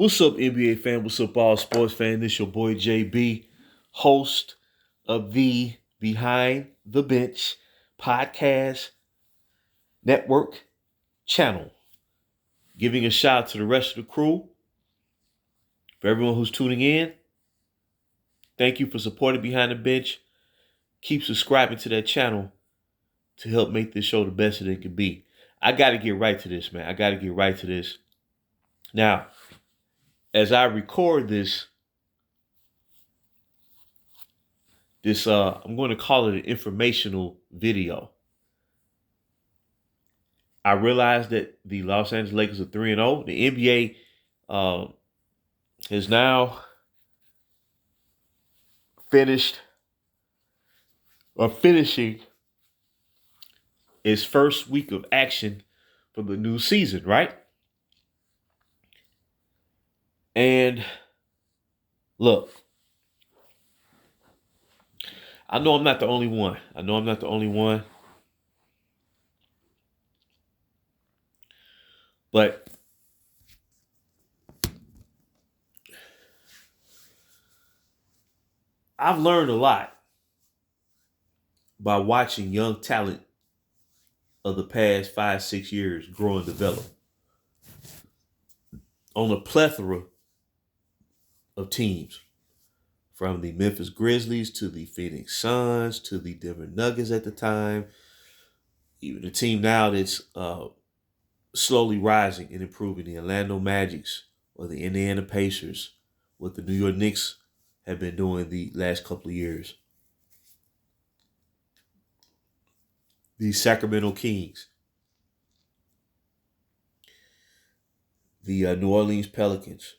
What's up, NBA fan? What's up, all sports fan? This your boy JB, host of the Behind the Bench podcast network channel. Giving a shout out to the rest of the crew. For everyone who's tuning in, thank you for supporting Behind the Bench. Keep subscribing to that channel to help make this show the best that it can be. I got to get right to this, man. I got to get right to this. Now, as I record this, I'm going to call it an informational video. I realized that the Los Angeles Lakers are 3-0. The NBA has now finishing its first week of action for the new season, right? And look, I know I'm not the only one. But I've learned a lot by watching young talent of the past 5-6 years grow and develop on a plethora of teams, from the Memphis Grizzlies to the Phoenix Suns to the Denver Nuggets at the time, even the team now that's slowly rising and improving, the Orlando Magics or the Indiana Pacers, what the New York Knicks have been doing the last couple of years, the Sacramento Kings, the New Orleans Pelicans,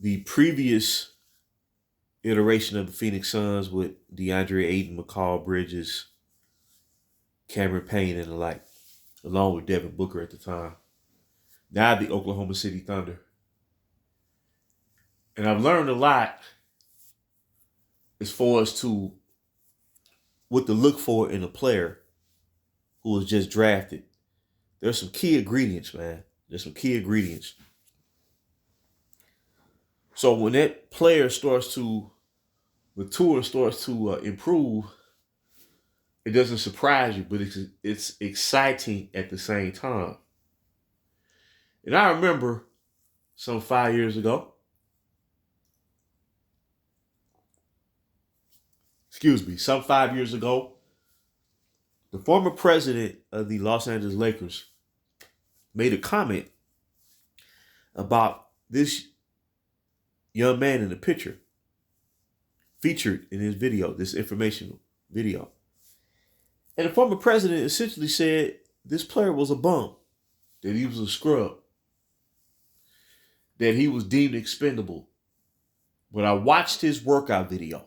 the previous iteration of the Phoenix Suns with DeAndre Ayton, McCall Bridges, Cameron Payne, and the like, along with Devin Booker at the time. Now the Oklahoma City Thunder. And I've learned a lot as far as to what to look for in a player who was just drafted. There's some key ingredients, man. So when that player starts to mature, starts to improve, it doesn't surprise you, but it's exciting at the same time. And I remember some 5 years ago, the former president of the Los Angeles Lakers made a comment about this young man in the picture featured in his video, this informational video. And the former president essentially said this player was a bum, that he was a scrub, that he was deemed expendable. When I watched his workout video,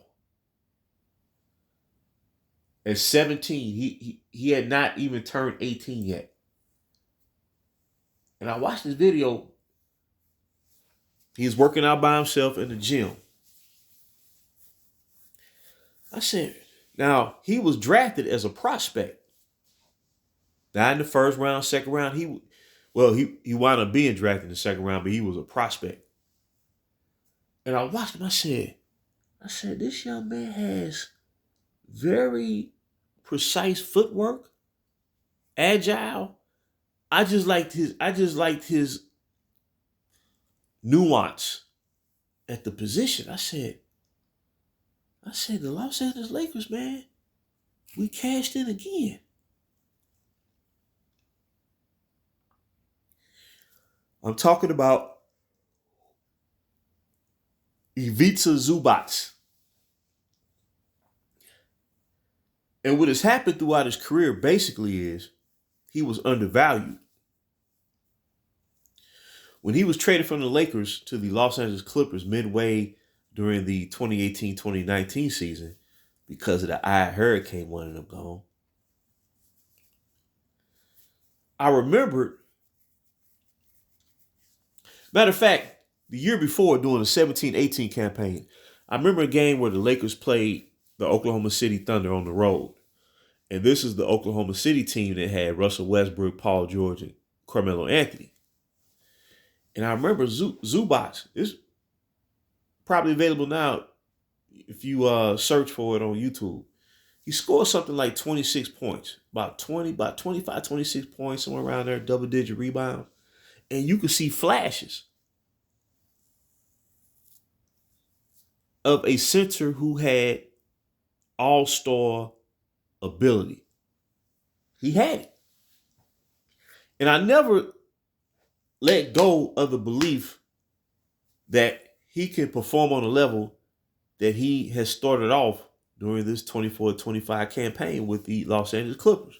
at 17, he had not even turned 18 yet. And I watched this video. He's working out by himself in the gym. I said, now, he was drafted as a prospect. Not in the first round, second round. He wound up being drafted in the second round, but he was a prospect. And I watched him. I said, this young man has very precise footwork, agile. I just liked his nuance at the position. I said, the Los Angeles Lakers, man, we cashed in again. I'm talking about Ivica Zubac. And what has happened throughout his career basically is he was undervalued. When he was traded from the Lakers to the Los Angeles Clippers midway during the 2018-2019 season, because of the hurricane wanting him gone, I remembered, matter of fact, the year before, during the 17-18 campaign, I remember a game where the Lakers played the Oklahoma City Thunder on the road. And this is the Oklahoma City team that had Russell Westbrook, Paul George, and Carmelo Anthony. And I remember Zubac. It's probably available now if you search for it on YouTube. He scored something like 26 points, about 25, 26 points, somewhere around there, double-digit rebounds. And you could see flashes of a center who had all-star ability. He had it. And I never let go of the belief that he can perform on a level that he has started off during this 24-25 campaign with the Los Angeles Clippers.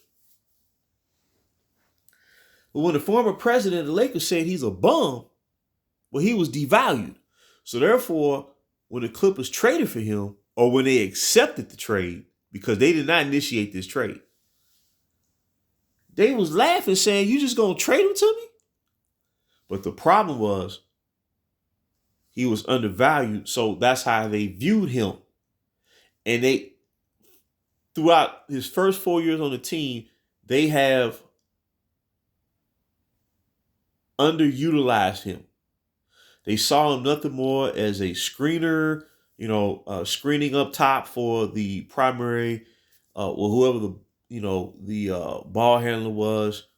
But when the former president of the Lakers said he's a bum, well, he was devalued. So therefore, when the Clippers traded for him, or when they accepted the trade, because they did not initiate this trade, they was laughing, saying, "You just gonna trade him to me?" But the problem was he was undervalued, so that's how they viewed him. And they, throughout his first 4 years on the team, they have underutilized him. They saw him nothing more as a screener, screening up top for the primary, whoever the ball handler was,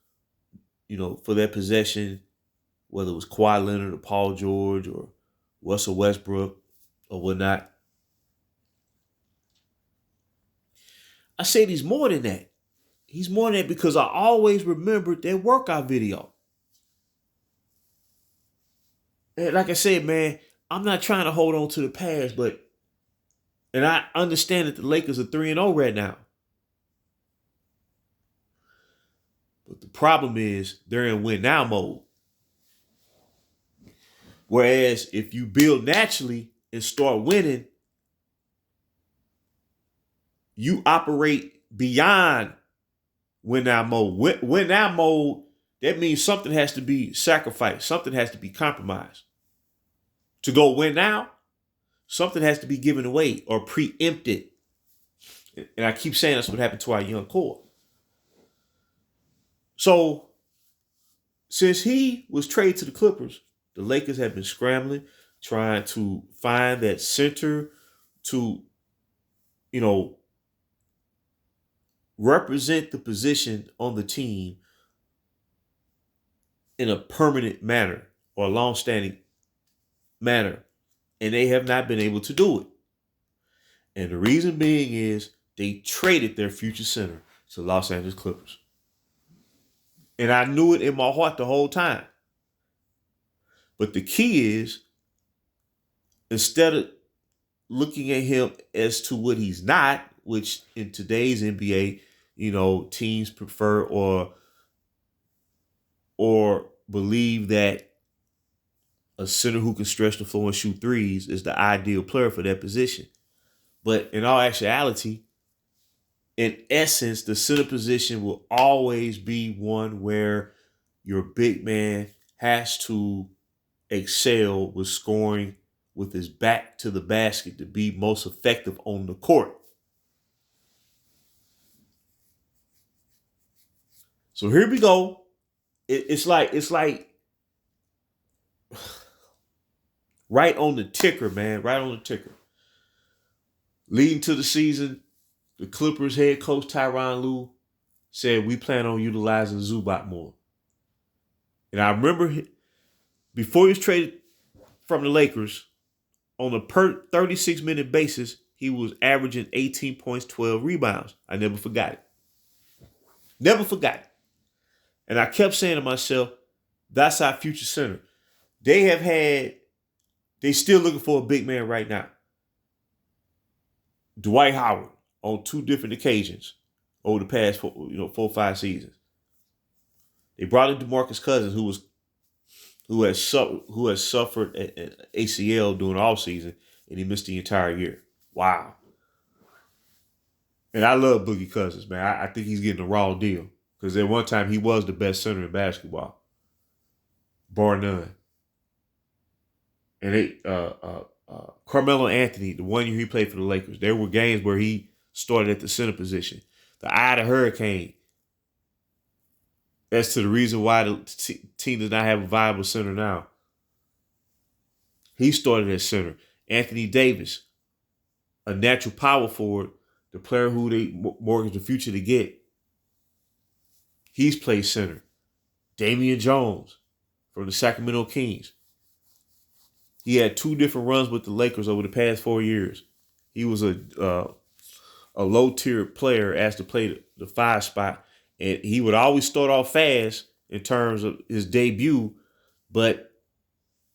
for that possession, whether it was Kawhi Leonard or Paul George or Russell Westbrook or whatnot. I said he's more than that. He's more than that because I always remembered that workout video. And like I said, man, I'm not trying to hold on to the past, and I understand that the Lakers are 3-0 right now. But the problem is they're in win now mode. Whereas if you build naturally and start winning, you operate beyond win now mode. Win now mode, that means something has to be sacrificed. Something has to be compromised. To go win now, something has to be given away or preempted. And I keep saying that's what happened to our young core. So, since he was traded to the Clippers, the Lakers have been scrambling, trying to find that center to, represent the position on the team in a permanent manner or a long-standing manner. And they have not been able to do it. And the reason being is they traded their future center to Los Angeles Clippers. And I knew it in my heart the whole time. But the key is, instead of looking at him as to what he's not, which in today's NBA, teams prefer or believe that a center who can stretch the floor and shoot threes is the ideal player for that position. But in all actuality, in essence, the center position will always be one where your big man has to excel with scoring with his back to the basket to be most effective on the court. So here we go. It's like right on the ticker, man. Right on the ticker. Leading to the season, the Clippers head coach Tyronn Lue said we plan on utilizing Zubac more. And I remember before he was traded from the Lakers, on a per 36-minute basis, he was averaging 18 points, 12 rebounds. I never forgot it. Never forgot it. And I kept saying to myself, that's our future center. They still looking for a big man right now. Dwight Howard on 2 different occasions over the past 4 or 5 seasons. They brought in DeMarcus Cousins, who has suffered an ACL during the offseason, and he missed the entire year. Wow. And I love Boogie Cousins, man. I think he's getting a raw deal. Because at one time, he was the best center in basketball. Bar none. And Carmelo Anthony, the 1 year he played for the Lakers, there were games where he started at the center position. The eye of the hurricane. That's to the reason why the team does not have a viable center now. He started at center. Anthony Davis, a natural power forward, the player who they mortgaged the future to get. He's played center. Damian Jones from the Sacramento Kings. He had 2 different runs with the Lakers over the past 4 years. He was a low tier player asked to play the 5 spot, and he would always start off fast in terms of his debut, but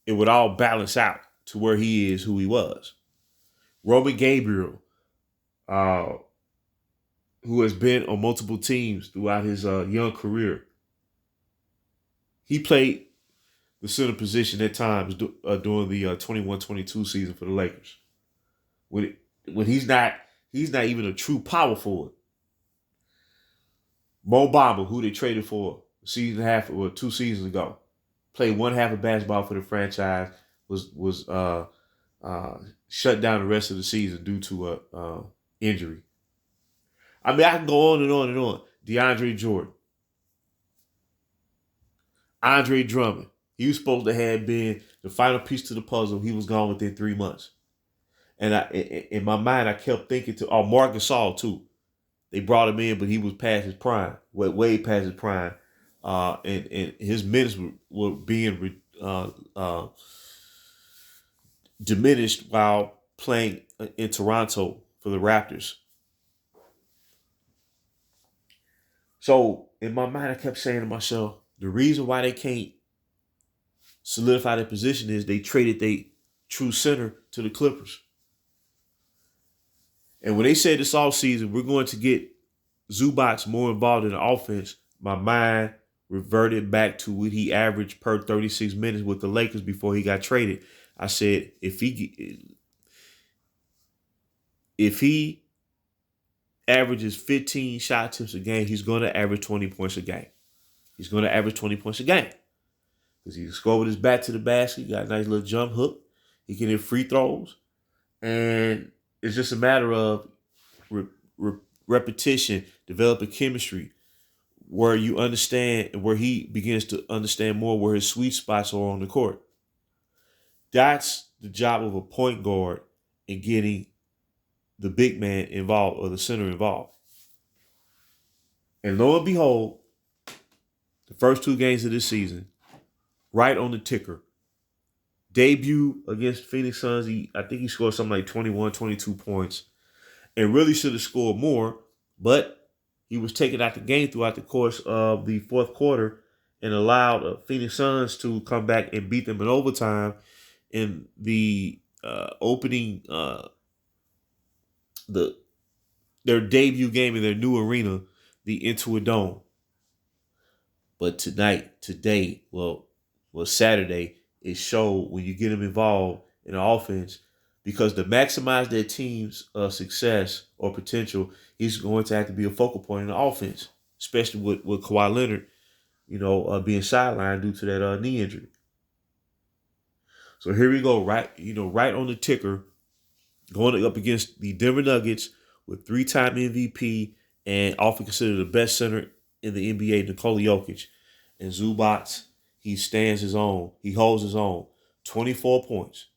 it would all balance out to where he is who he was. Roman Gabriel, who has been on multiple teams throughout his young career, he played the center position at times during the 21-22 season for the Lakers. When he's not even a true power forward. Mo Bamba, who they traded for a season and a half or 2 seasons ago, played one half of basketball for the franchise, was shut down the rest of the season due to a injury. I mean, I can go on and on and on. DeAndre Jordan, Andre Drummond. He was supposed to have been the final piece to the puzzle. He was gone within 3 months. And in my mind, I kept thinking Marc Gasol too. They brought him in, but he was past his prime, way past his prime. And his minutes were being diminished while playing in Toronto for the Raptors. So in my mind, I kept saying to myself, the reason why they can't solidify their position is they traded their true center to the Clippers. And when they said this offseason, we're going to get Zubac more involved in the offense, my mind reverted back to what he averaged per 36 minutes with the Lakers before he got traded. I said, if he averages 15 shot attempts a game, he's going to average 20 points a game. He's going to average 20 points a game. Because he can score with his back to the basket. He got a nice little jump hook. He can hit free throws. And it's just a matter of repetition, developing chemistry, where you understand, where he begins to understand more where his sweet spots are on the court. That's the job of a point guard in getting the big man involved or the center involved. And lo and behold, the first 2 games of this season, right on the ticker, debut against Phoenix Suns, I think he scored something like 21, 22 points, and really should have scored more, but he was taken out the game throughout the course of the 4th quarter and allowed Phoenix Suns to come back and beat them in overtime in the opening their debut game in their new arena, the Intuit Dome. But today, Saturday, it showed when you get them involved in the offense, because to maximize their team's success or potential, he's going to have to be a focal point in the offense, especially with Kawhi Leonard, being sidelined due to that knee injury. So here we go, right on the ticker, going up against the Denver Nuggets with 3-time MVP and often considered the best center in the NBA, Nikola Jokic. And Zubac, he stands his own. He holds his own. 24 points,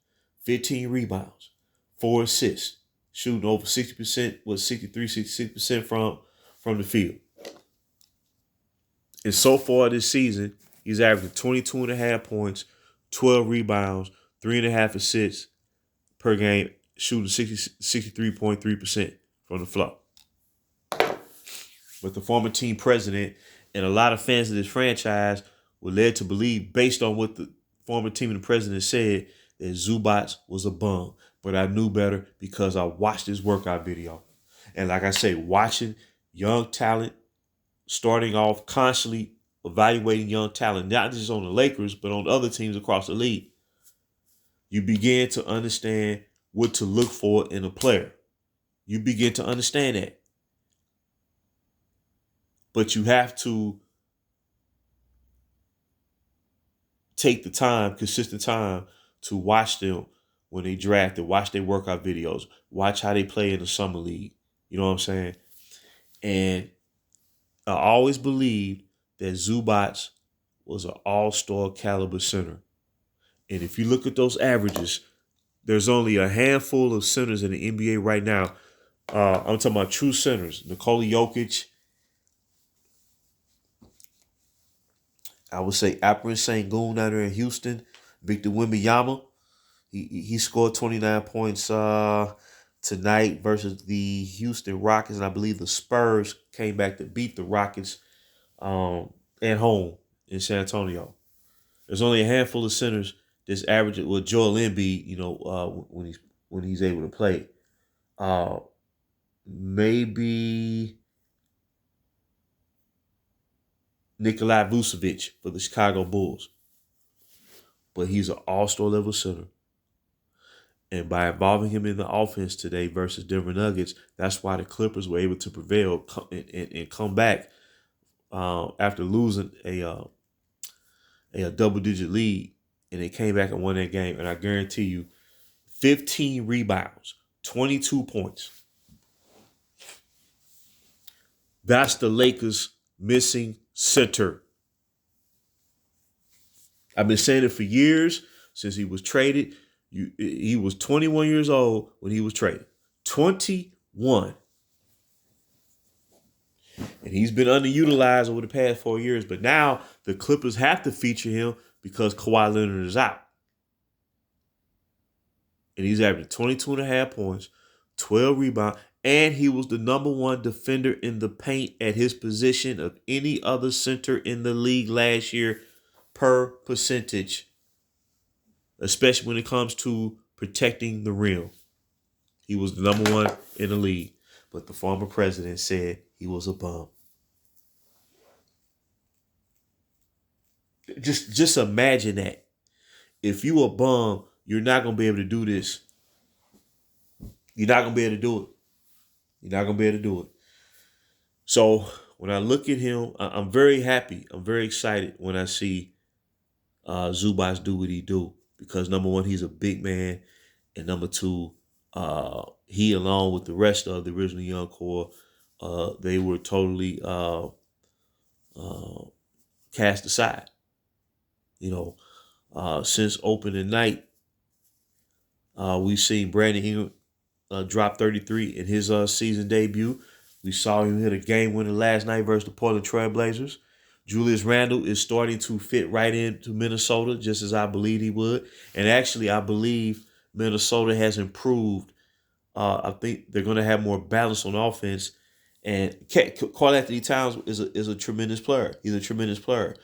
15 rebounds, 4 assists, shooting over 60%, 66% from the field. And so far this season, he's averaging 22.5 points, 12 rebounds, 3.5 assists per game, shooting 63.3% from the floor. But the former team president and a lot of fans of this franchise were led to believe, based on what the former team and the president said, that Zubac was a bum. But I knew better because I watched his workout video. And like I say, watching young talent, starting off constantly evaluating young talent, not just on the Lakers, but on other teams across the league, you begin to understand what to look for in a player. You begin to understand that. But you have to take the time, consistent time, to watch them when they draft and watch their workout videos, watch how they play in the summer league. You know what I'm saying? And I always believed that Zubac was an all-star caliber center. And if you look at those averages, there's only a handful of centers in the NBA right now. I'm talking about true centers. Nikola Jokic, I would say Alperen Sengun down there in Houston. Victor Wembanyama, he scored 29 points tonight versus the Houston Rockets, and I believe the Spurs came back to beat the Rockets at home in San Antonio. There's only a handful of centers that's averaging with Joel Embiid, when he's able to play. Uh, Maybe Nikolai Vucevic for the Chicago Bulls, but he's an all-star level center. And by involving him in the offense today versus Denver Nuggets, that's why the Clippers were able to prevail and come back after losing a double-digit lead, and they came back and won that game. And I guarantee you, 15 rebounds, 22 points. That's the Lakers' missing center. I've been saying it for years since he was traded. He was 21 years old when he was traded. 21. And he's been underutilized over the past 4 years. But now the Clippers have to feature him because Kawhi Leonard is out. And he's averaging 22 and a half points, 12 rebounds, and he was the number one defender in the paint at his position of any other center in the league last year per percentage, especially when it comes to protecting the rim. He was the number one in the league. But the former president said he was a bum. Just imagine that. If you a bum, you're not going to be able to do this. You're not going to be able to do it. You're not going to be able to do it. So when I look at him, I'm very happy. I'm very excited when I see Zubac do what he do. Because number one, he's a big man. And number two, he along with the rest of the original young core, they were totally cast aside. Since opening night, we've seen Brandon Ingram drop 33 in his season debut. We saw him hit a game winner last night versus the Portland Trail Blazers. Julius Randle is starting to fit right into Minnesota, just as I believed he would. And actually, I believe Minnesota has improved. I think they're going to have more balance on offense. And Karl Anthony Towns is a tremendous player. He's a tremendous player.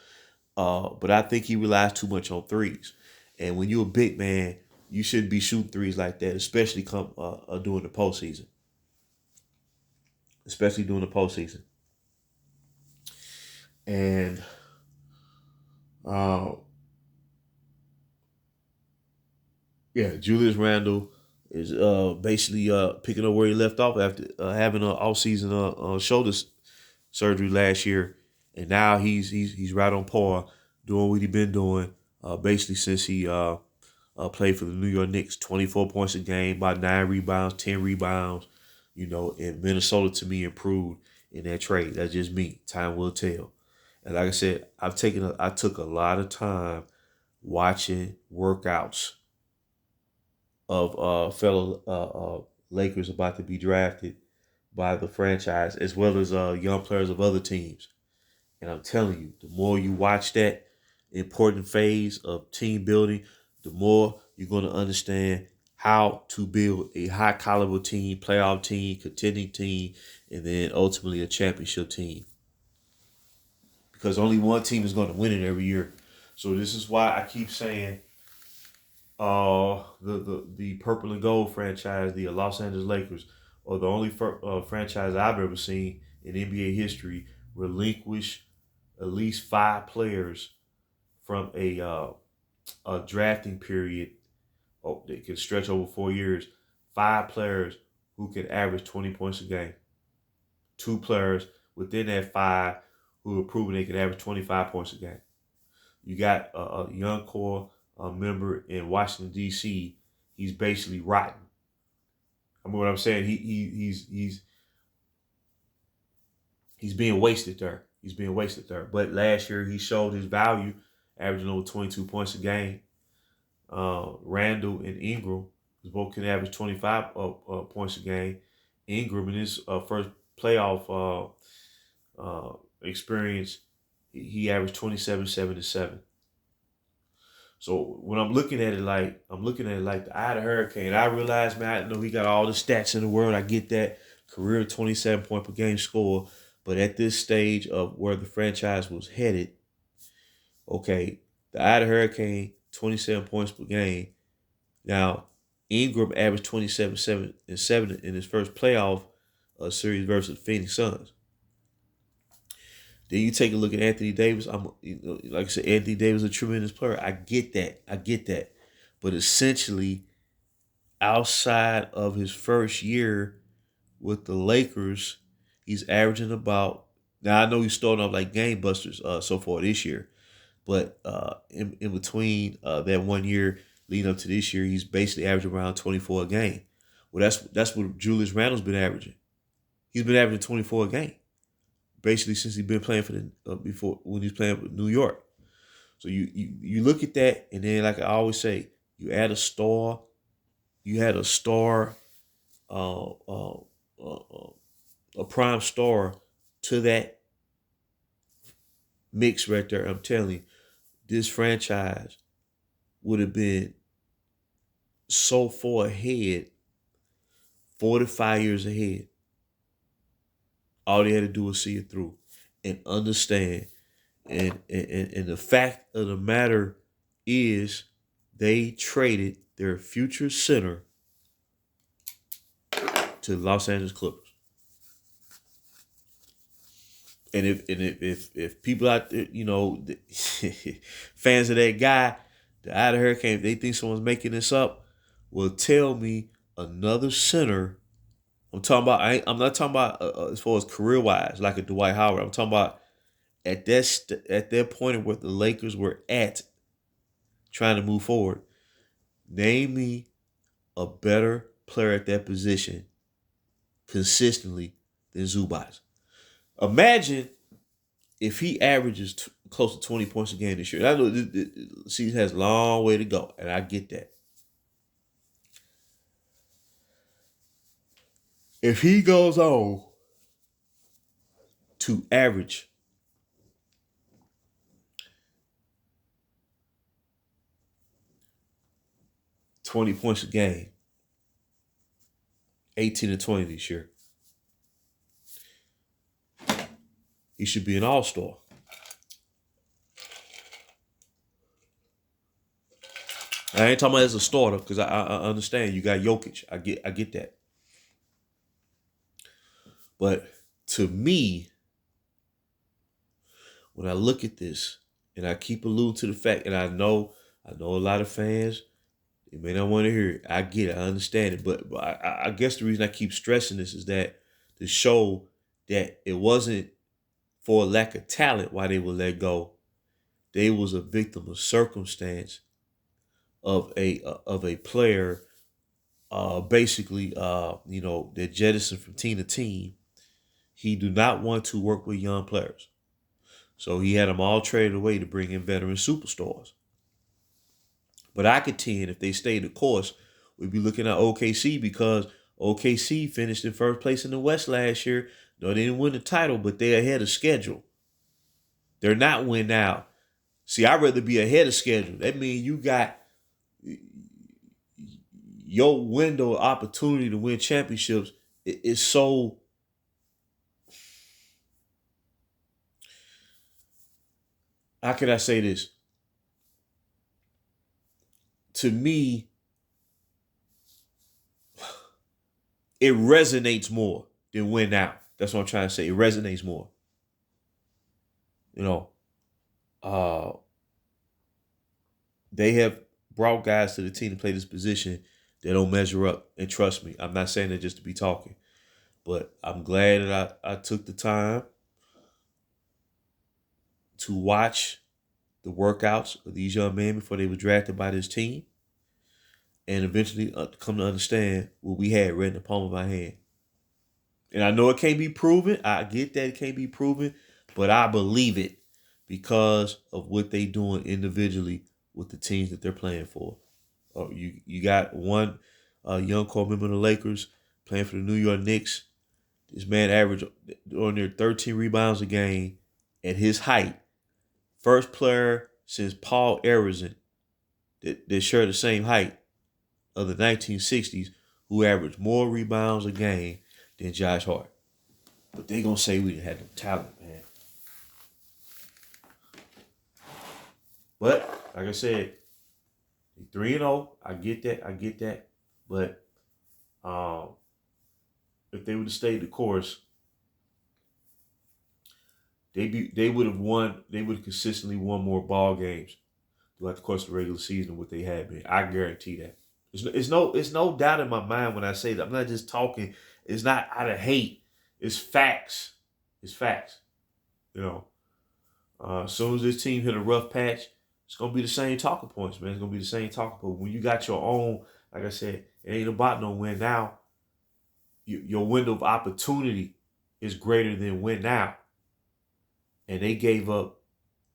But I think he relies too much on threes. And when you're a big man, you shouldn't be shooting threes like that, especially come during the postseason. Especially during the postseason. And Julius Randle is basically picking up where he left off after having an off-season shoulder surgery last year, and now he's right on par doing what he's been doing basically since he played for the New York Knicks. 24 points a game, about 9 rebounds, 10 rebounds. And Minnesota to me improved in that trade. That's just me. Time will tell. And like I said, I took a lot of time watching workouts of fellow Lakers about to be drafted by the franchise, as well as young players of other teams. And I'm telling you, the more you watch that important phase of team building, the more you're going to understand how to build a high caliber team, playoff team, contending team, and then ultimately a championship team. Because only one team is going to win it every year. So this is why I keep saying the purple and gold franchise, the Los Angeles Lakers, are the only franchise I've ever seen in NBA history relinquish at least 5 players from a drafting period that can stretch over 4 years. 5 players who can average 20 points a game. 2 players within that 5 who have proven they can average 25 points a game. You got a young core member in Washington D.C. He's basically rotten. I mean, what I'm saying, he's being wasted there. He's being wasted there. But last year he showed his value, averaging over 22 points a game. Randall and Ingram, both can average 25 points a game. Ingram in his first playoff experience, he averaged 27, 7, and 7. So when I'm looking at it like the eye of the hurricane. I realize, man, I know he got all the stats in the world. I get that career 27 point per game score. But at this stage of where the franchise was headed, okay, the eye of the hurricane, 27 points per game. Now, Ingram averaged 27, 7, and 7 in his first playoff series versus the Phoenix Suns. Then you take a look at Anthony Davis. Like I said, Anthony Davis is a tremendous player. I get that. But essentially, outside of his first year with the Lakers, he's averaging about. Now I know he's starting off like game busters so far this year, but in between that 1 year leading up to this year, he's basically averaging around 24 a game. Well, that's what Julius Randle's been averaging. He's been averaging 24 a game basically since he's been playing for the before when he's playing with New York. So you look at that, and then like I always say, you add a star. You had a star, uh, uh, a prime star to that mix right there. I'm telling you, this franchise would have been so far ahead, 45 years ahead. All they had to do was see it through and understand. And the fact of the matter is they traded their future center to the Los Angeles Clippers. And if people out there, fans of that guy, the out of Hurricane, if they think someone's making this up, will tell me another center. I'm talking about. I'm not talking about as far as career wise, like a Dwight Howard. I'm talking about at that point where the Lakers were at, trying to move forward. Name me a better player at that position consistently than Zubac. Imagine if he averages close to 20 points a game this year. I know the season has a long way to go, and I get that. If he goes on to average 20 points a game, 18 to 20 this year, he should be an all-star. I ain't talking about as a starter because I understand you got Jokic. I get that. But to me, when I look at this, and I keep alluding to the fact, and I know a lot of fans, they may not want to hear it. I get it. I understand it. But I guess the reason I keep stressing this is that to show that it wasn't for lack of talent why they were let go. They was a victim of circumstance of a player, basically, that jettisoned from team to team. He do not want to work with young players, so he had them all traded away to bring in veteran superstars. But I contend if they stayed the course, we'd be looking at OKC because OKC finished in first place in the West last year. No, they didn't win the title, but they're ahead of schedule. They're not win now. See, I'd rather be ahead of schedule. That means you got your window of opportunity to win championships is so. How can I say this? To me, it resonates more than win now. That's what I'm trying to say. It resonates more. You know, uh, they have brought guys to the team to play this position that don't measure up. And trust me, I'm not saying that just to be talking, but I'm glad that I took the time to watch the workouts of these young men before they were drafted by this team, and eventually come to understand what we had right in the palm of our hand. And I know it can't be proven. I get that it can't be proven, but I believe it because of what they doing individually with the teams that they're playing for. You got one young core member of the Lakers playing for the New York Knicks. This man averaged on near 13 rebounds a game at his height. First player since Paul Arizin that shared the same height of the 1960s who averaged more rebounds a game than Josh Hart. But they gonna say we didn't have no talent, man. But like I said, 3-0. I get that. But if they would have stayed the course, they would have won. They would have consistently won more ball games throughout the course of the regular season than what they had been. I guarantee that. It's no doubt in my mind when I say that. I'm not just talking. It's not out of hate. It's facts. It's facts. You know. As soon as this team hit a rough patch, it's gonna be the same talking points, man. It's gonna be the same talking points. When you got your own, like I said, it ain't about no win now. Your window of opportunity is greater than win now. And they gave up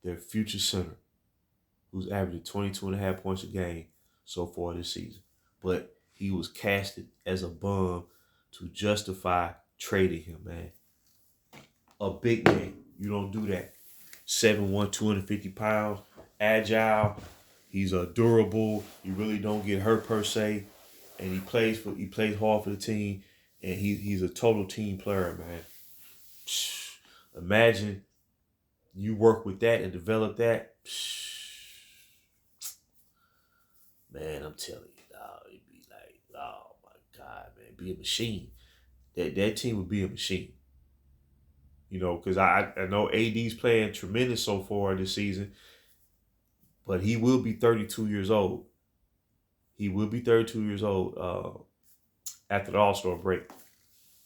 their future center, who's averaging 22.5 points a game so far this season. But he was casted as a bum to justify trading him, man. A big man. You don't do that. 7'1", 250 pounds, agile. He's durable. He really don't get hurt per se. And he plays hard for the team. And he's a total team player, man. Imagine you work with that and develop that. Man, I'm telling you, dog, it'd be like, oh my God, man, be a machine. That team would be a machine. You know, because I know AD's playing tremendous so far this season, but he will be 32 years old. He will be 32 years old after the All-Star break.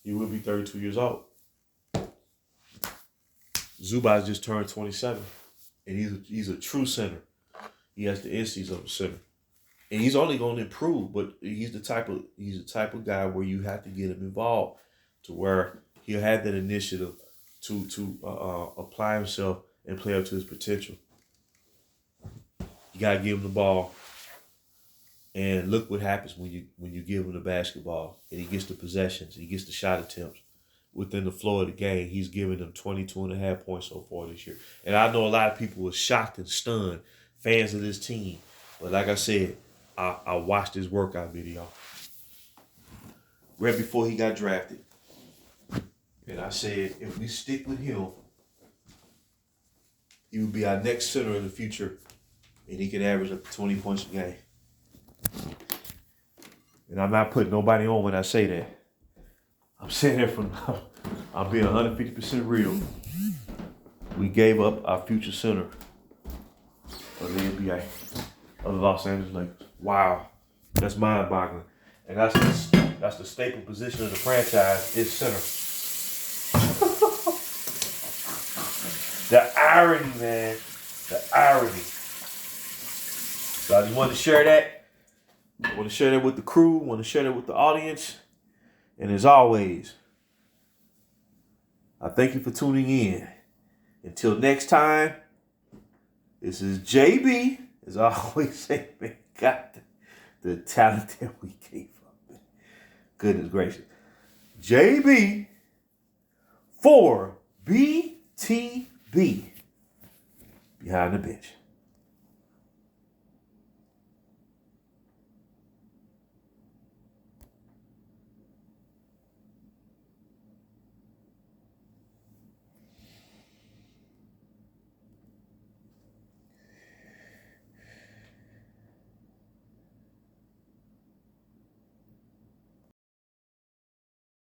He will be 32 years old. Zubac just turned 27, and he's a true center. He has the instincts of a center, and he's only going to improve. But he's the type of guy where you have to get him involved to where he'll have that initiative to apply himself and play up to his potential. You gotta give him the ball, and look what happens when you give him the basketball and he gets the possessions, he gets the shot attempts. Within the flow of the game, he's given them 22.5 points so far this year. And I know a lot of people were shocked and stunned, fans of this team. But like I said, I watched his workout video right before he got drafted. And I said, if we stick with him, he would be our next center in the future. And he can average up to 20 points a game. And I'm not putting nobody on when I say that. I'm saying that I'm being 150% real. We gave up our future center of the NBA, of the Los Angeles Lakers. Wow. That's mind-boggling. And that's the staple position of the franchise, is center. The irony, man. The irony. So I just wanted to share that. I want to share that with the crew. I want to share that with the audience. And as always, I thank you for tuning in. Until next time, this is JB. As I always say, man, got the talent that we gave up, man. Goodness gracious. JB for BTB. Behind the Bench.